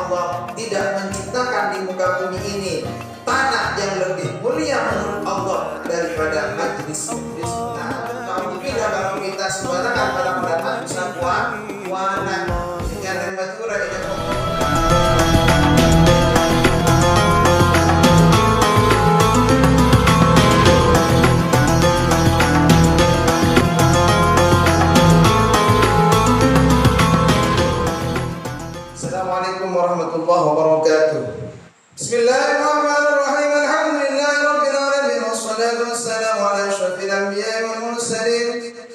Allah tidak menciptakan di muka bumi ini tanah yang lebih mulia menurut Allah daripada majlis-majlis. Nah, tidak kalau kita sembarangan para ulama bisa puanan dengan rematura ini. Assalamualaikum warahmatullahi wabarakatuh. Bismillahirrahmanirrahim. Alhamdulillahirabbil alamin wassalatu wassalamu ala asyrafil anbiya'i wal mursalin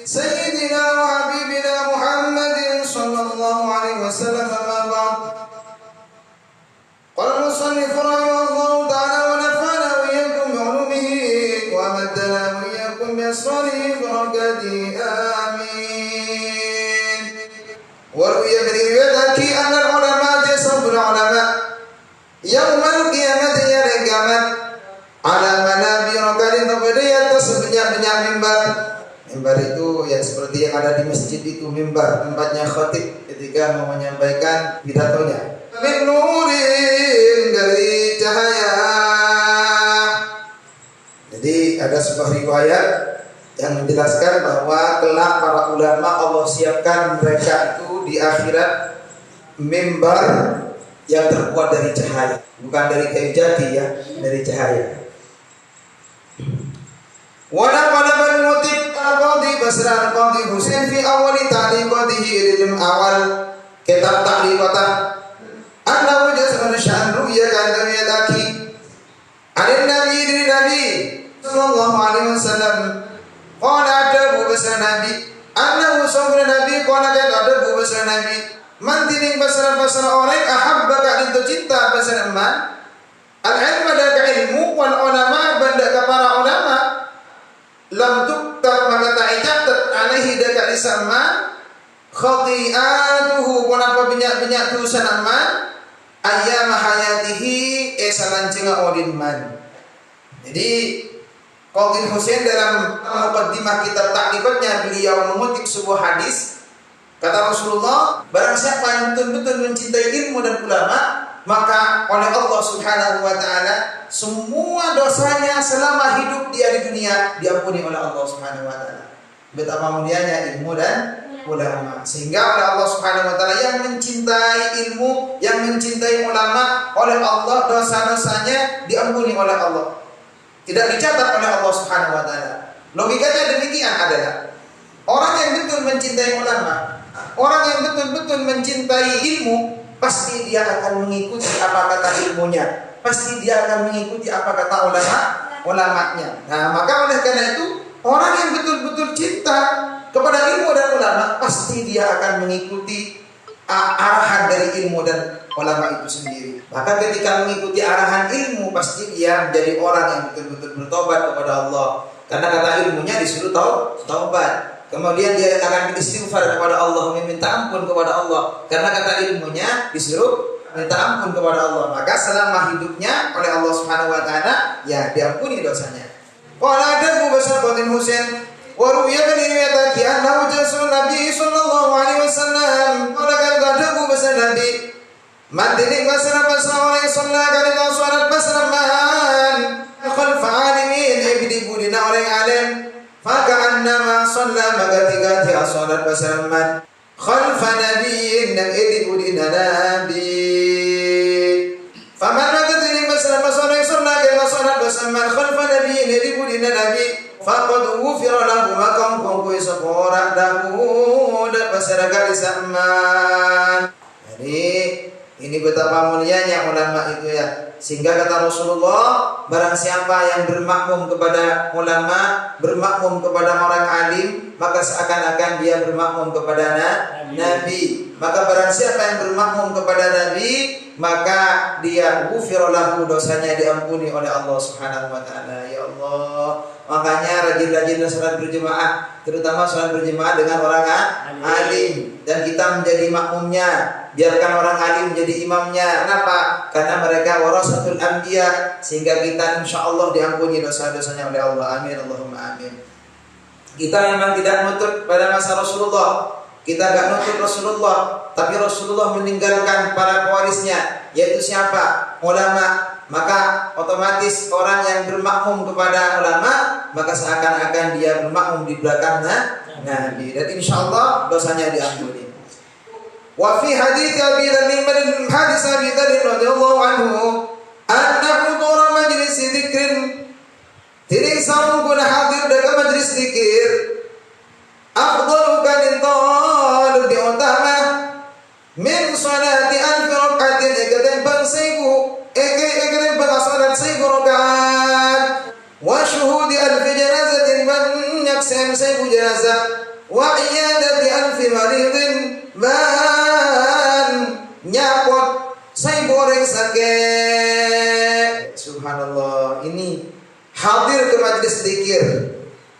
sayyidina wa habibina Muhammadin sallallahu alaihi wasallam. Amma ba'd. Qala al-musannif rahimahullahu ta'ala wa nafa'ana wa iyyakum bi 'ulumihi wa amaddana wa iyyakum bi asrarihi wa barakatihi. Amin. Wa ruwiya min riwayati anna al-ulama jasabul ulama yaumal qiyamati yargamat ala manabir kalin di atas banyak mimbar. Mimbar itu ya seperti yang ada di masjid itu, mimbar tempatnya khatib ketika mau menyampaikan pidatonya. Min nurin, dari cahaya. Jadi ada sebuah riwayat yang menjelaskan bahwa kelak para ulama Allah siapkan mereka itu di akhirat mimbar yang terbuat dari cahaya, bukan dari kayu jati ya, dari cahaya. Wala qalaban mutib al-qadhi Basra al-qadhi Husain fi awali ta'liqatihi ilm awal kitab ta'liqatah annahu jasman sya'an ru'ya kan yataki alin nabi dari nabi sallallahu alaihi wasallam qala ada bahasa nabi annahu sabra nabi qala ada bahasa nabi man tining basara orang ahabba ka itu cinta basara man al-ilm ada ilmu wal ulama banda ka para ulama lam tuktab maka ta'icatat alaihi daka isama khati'atuhu kunapa banyak dosa man ayyama hayatihi salancenga odin man. Jadi Qadhi Husain dalam muqaddimah kitab ta'liqatnya beliau mengutip sebuah hadis. Kata Rasulullah, barang siapa yang betul-betul mencintai ilmu dan ulama, maka oleh Allah Subhanahu wa taala semua dosanya selama hidup dia di dunia diampuni oleh Allah Subhanahu wa taala. Betapa mulianya ilmu dan ulama. Sehingga oleh Allah Subhanahu wa taala yang mencintai ilmu, yang mencintai ulama, oleh Allah dosa-dosanya diampuni oleh Allah. Tidak dicatat oleh Allah Subhanahu wa taala. Logikanya demikian adalah orang yang betul mencintai ulama, orang yang betul-betul mencintai ilmu, pasti dia akan mengikuti apa kata ilmunya, pasti dia akan mengikuti apa kata ulamanya. Nah, maka oleh karena itu orang yang betul-betul cinta kepada ilmu dan ulama, pasti dia akan mengikuti arahan dari ilmu dan ulama itu sendiri. Maka ketika mengikuti arahan ilmu, pasti dia menjadi orang yang betul-betul bertobat kepada Allah. Karena kata ilmunya disuruh taubat. Kemudian dia akan beristighfar kepada Allah, meminta ampun kepada Allah. Karena kata ilmunya disuruh minta ampun kepada Allah. Maka selama hidupnya oleh Allah Subhanahu wa taala ya diampuni dosanya. Qala ada Basra bin Husain wa ruwiya min riwayati annahu jasun Nabi sallallahu alaihi wasallam. Qala ada Basra Nabi man dini Basra oleh sallallahu alaihi wasallam Basra man khalfa alimin ibni budina oleh alim. Faka'annama shalla magati-gati as-salat basaman khalfa nabiyyin dan idibudina nabi. Faman magati basaman shalla kama salat basaman khalfa nabiyyin idibudina nabi faqad ghufira lahu ma kam kunku isqora dahu dan basaraga isaman. Jadi ini betapa mulianya ulama itu ya. Sehingga kata Rasulullah, barang siapa yang bermakmum kepada ulama, bermakmum kepada orang alim, maka seakan-akan dia bermakmum kepada Nabi. Maka barang siapa yang bermakmum kepada Nabi, maka dia ghufira lahu, dosanya diampuni oleh Allah Subhanahu wa taala. Ya Allah, makanya rajin-rajinlah salat berjemaah, terutama salat berjemaah dengan orang alim, dan kita menjadi makmumnya. Biarkan orang alim menjadi imamnya. Kenapa? Karena mereka warasatul anbiya, sehingga kita insyaallah diampuni dosa-dosanya oleh Allah. Amin Allahumma amin. Kita memang tidak nutut pada masa Rasulullah. Kita enggak nutut Rasulullah, tapi Rasulullah meninggalkan para pewarisnya. yaitu siapa? Ulama. Maka otomatis orang yang bermakmum kepada ulama, maka seakan-akan dia bermakmum di belakang Nabi. Dan insyaallah dosanya diampuni. Wa fi hadits Abi Dzar hadits Abi Dzar radhiyallahu anhu annahu dara majlis dzikrin. Tiring saung kuna hadir dalam majlis zikir. Afdalu kadin talib utama min salati alfi rakatin ekaten bangsiku ekaten bangsalat saygu rakaat wa syuhudi alfi janazatin man yaksam saygu janazah wa iyadati alfi maridin man nyapot saygu orang sakit. Subhanallah, ini hadir ke majlis zikir.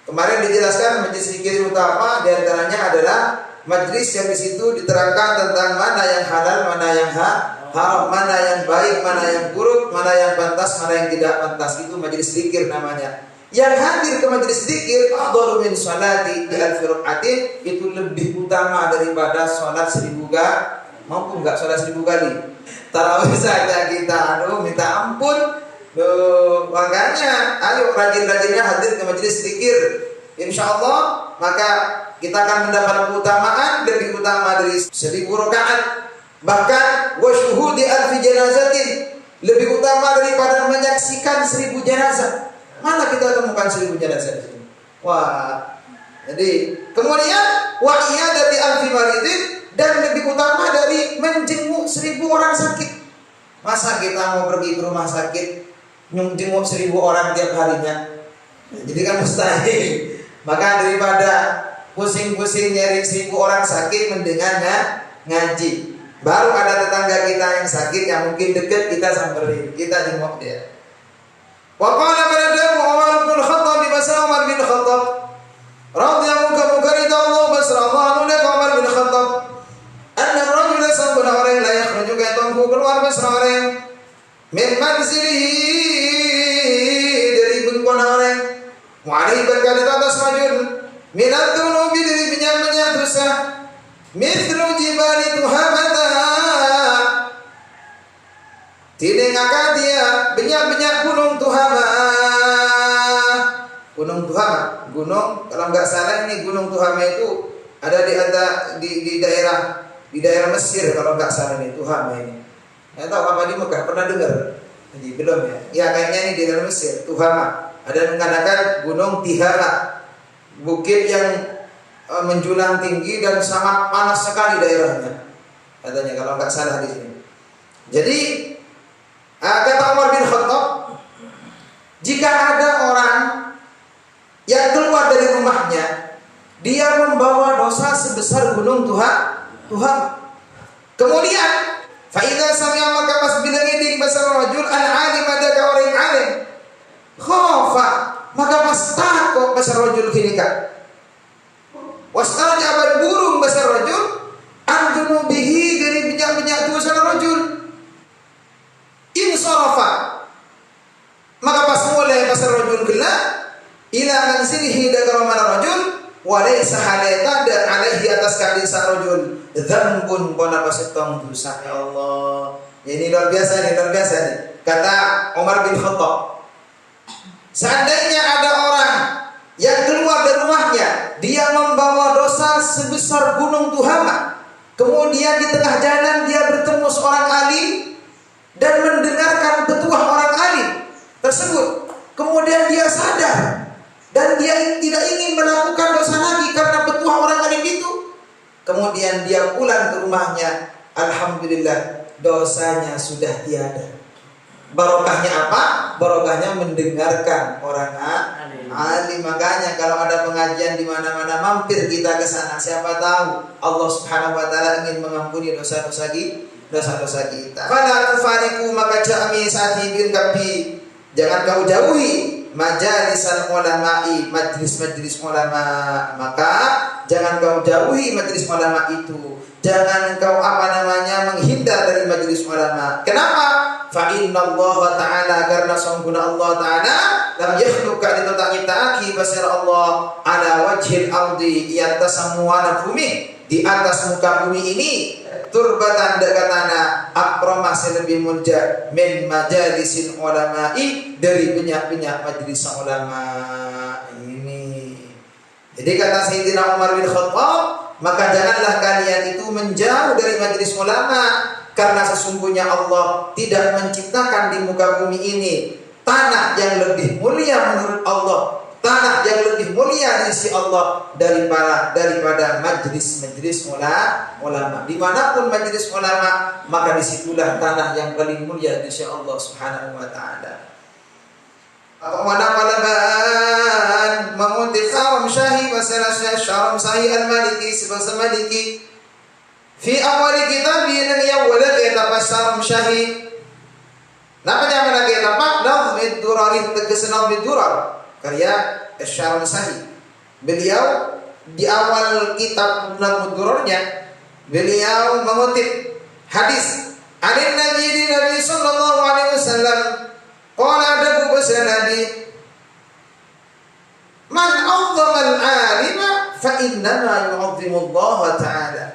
Kemarin dijelaskan majlis zikir utama diantaranya adalah majlis yang di situ diterangkan tentang mana yang halal, mana yang haram, mana yang baik, mana yang buruk, mana yang pantas, mana yang tidak pantas. Itu majlis zikir namanya. Yang hadir ke majlis zikir afdalu min salati bi alfi rakaatin, itu lebih utama daripada salat 1000 kali. Mampu enggak salat 1000 kali? Tarawih saja kita minta ampun. Makanya ayo rajin-rajinnya hadir ke majelis zikir. Insyaallah maka kita akan mendapat keutamaan lebih utama dari 1000 rakaat. Bahkan wa syuhudi alfi janazatin, lebih utama daripada menyaksikan 1000 jenazah. Mana kita temukan 1000 jenazah di sini? Wah. Jadi kemudian wa iyadati alfi maridin, dan lebih utama dari menjenguk 1000 orang sakit. Masa kita mau pergi ke rumah sakit jenguk 1000 orang tiap harinya? Jadi kan mustahil. Maka daripada pusing-pusing nyari 1000 orang sakit, mendingan ngaji. Baru ada tetangga kita yang sakit yang mungkin dekat, kita samperin, kita jenguk dia. Wa qala ba'dahu Umar bin Khattab basra Umar bin Khattab radhiyallahu Allah basra Allah Umar bin Khattab anna rajula sabuna orang la yakhruju ka tunggu keluar basra orang min manzilihi, dari bengkona orang, mu'alih berkali atas rajul minat dunubi, dari banyak dosa, mithlu jibali tuhamata, tining akadia banyak gunung Tuhama. Gunung Tuhama, gunung kalau enggak salah ini gunung Tuhama itu ada di daerah Mesir kalau enggak salah ini Tuhama ini. Saya tahu apa di Mekah, pernah dengar? Jadi belum ya? Ya kayaknya ini di daerah Mesir, Tuhama. Ada yang mengatakan gunung Tihama, bukit yang menjulang tinggi dan sangat panas sekali daerahnya. Katanya kalau nggak salah di sini. Jadi kata Umar bin Khattab, jika ada orang yang keluar dari rumahnya, dia membawa dosa sebesar gunung Tuhama. Kemudian fa'idha sami'a, maka pas bila ngidik basar rajul al-alim, adakah orang alim, khofa, maka pas takut basar rajul kinika, wastarja abad burung basar rajul antunu bihi, dari banyak dosa rajul insarafa, maka pas mulai basar rajul kila ila manzilihi daga romana rajul walaysa halayta dan alaihi atas kali sarojul dzambun pona pasetong dosa. Ya Allah, ini luar biasa nih. Kata Umar bin Khattab, seandainya ada orang yang keluar dari rumahnya, dia membawa dosa sebesar gunung Tuhama, kemudian di tengah jalan dia bertemu seorang alim dan mendengarkan petuah orang alim tersebut, kemudian dia sadar dan dia tidak ingin melakukan dosa lagi karena petuah orang alim itu, kemudian dia pulang ke rumahnya, alhamdulillah dosanya sudah tiada. Barokahnya apa? Barokahnya mendengarkan orang alim. Makanya kalau ada pengajian di mana-mana, mampir kita ke sana. Siapa tahu Allah Subhanahu wa taala ingin mengampuni dosa-dosa kita. Fala tufariqu, maka jami sati bin kabi, jangan kau jauhi majalisan ulama'i, majlis-majlis ulama, maka jangan kau jauhi majlis ulama itu. Jangan kau menghindar dari majlis ulama. Kenapa? Fa innallaha ta'ala, karena sungguhnya Allah ta'ala lam yakhluqa ditutaki ta'aki basir Allah ala wajhil ardi, iatas semua bumi di atas muka bumi ini turbatan dekat tanah akrama lebih mulia min majalisin ulama'i dari banyak-banyak majelis ulama ini. Jadi kata Sayyidina Umar bin Khattab, maka janganlah kalian itu menjauh dari majelis ulama, karena sesungguhnya Allah tidak menciptakan di muka bumi ini tanah yang lebih mulia menurut Allah, tanah yang lebih mulia di sisi Allah daripada majelis-majelis ulama. Dimanapun majelis ulama, maka disitulah tanah yang paling mulia di sisi Allah Subhanahu wa taala. Mana palaban mengutip Syarah Syahi masalah Syarah Syahi Al-Maliki sebab Maliki fi awal kitab yang awal kitab Syarah Syahi. Namanya mana kitab? Nazm ad-Durari, tegasan Nazm ad-Durar karya Syarah Syahi. Beliau di awal kitab Nazm ad-Durarnya beliau mengutip hadis dari Nabi sallallahu alaihi wasallam. Qala ada bersama Nabi, man 'azzama al-'alima fa innama yu'azzimu Allah ta'ala.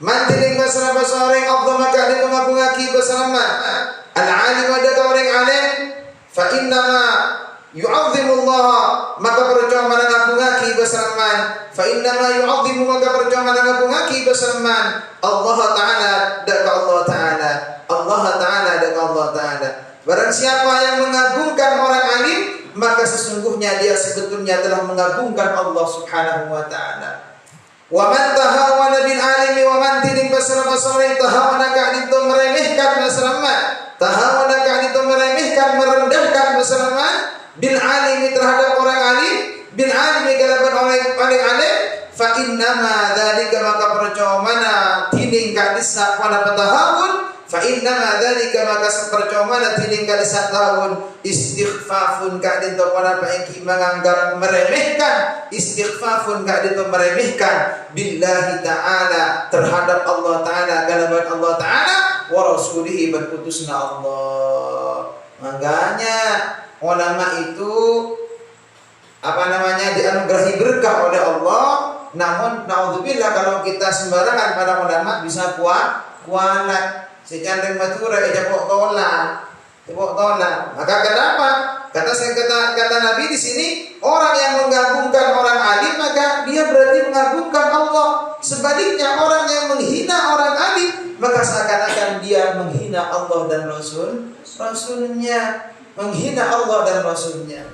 Man tiling bersama seorang 'azzama kali mengagungaki bersama al-'alim ada orang alim fa innama yu'azzimu Allah, maka percuma mengagungaki bersama fa innama yu'azzimu, maka percuma mengagungaki bersama Allah ta'ala dan Allah ta'ala, Allah ta'ala dan Allah ta'ala. Barang siapa yang mengagungkan orang alim, maka sesungguhnya dia sebetulnya telah mengagungkan Allah Subhanahu wa taala. Wa man tahawana bil alimi wa man tidin basara-basara tahawana ka itu meremehkan basaraman, tahawana ka itu meremehkan merendahkan basaraman bil alimi terhadap orang alim, bil alimi kalaban orang alim, fa innama dzalika maka percuma tidin ka disa pada tahawun, fa innama dzalika maka sepercuma tidin ka disa tahun istighfafun ka dinto pada paiki menganggap meremehkan, istighfafun ka dinto meremehkan billahi ta'ala terhadap Allah ta'ala kalaban Allah ta'ala wa rasulihi berutusna Allah. Makanya ulama itu dianugerahi berkah oleh Allah. Namun naudzubillah kalau kita sembarangan pada ulama bisa kualat secandeng matura ejapok tolak. Maka kenapa? Kata Nabi di sini, orang yang menggabungkan orang alim maka dia berarti mengagungkan Allah. Sebaliknya orang yang menghina orang alim maka seakan-akan dia menghina Allah dan Rasulnya, menghina Allah dan Rasulnya.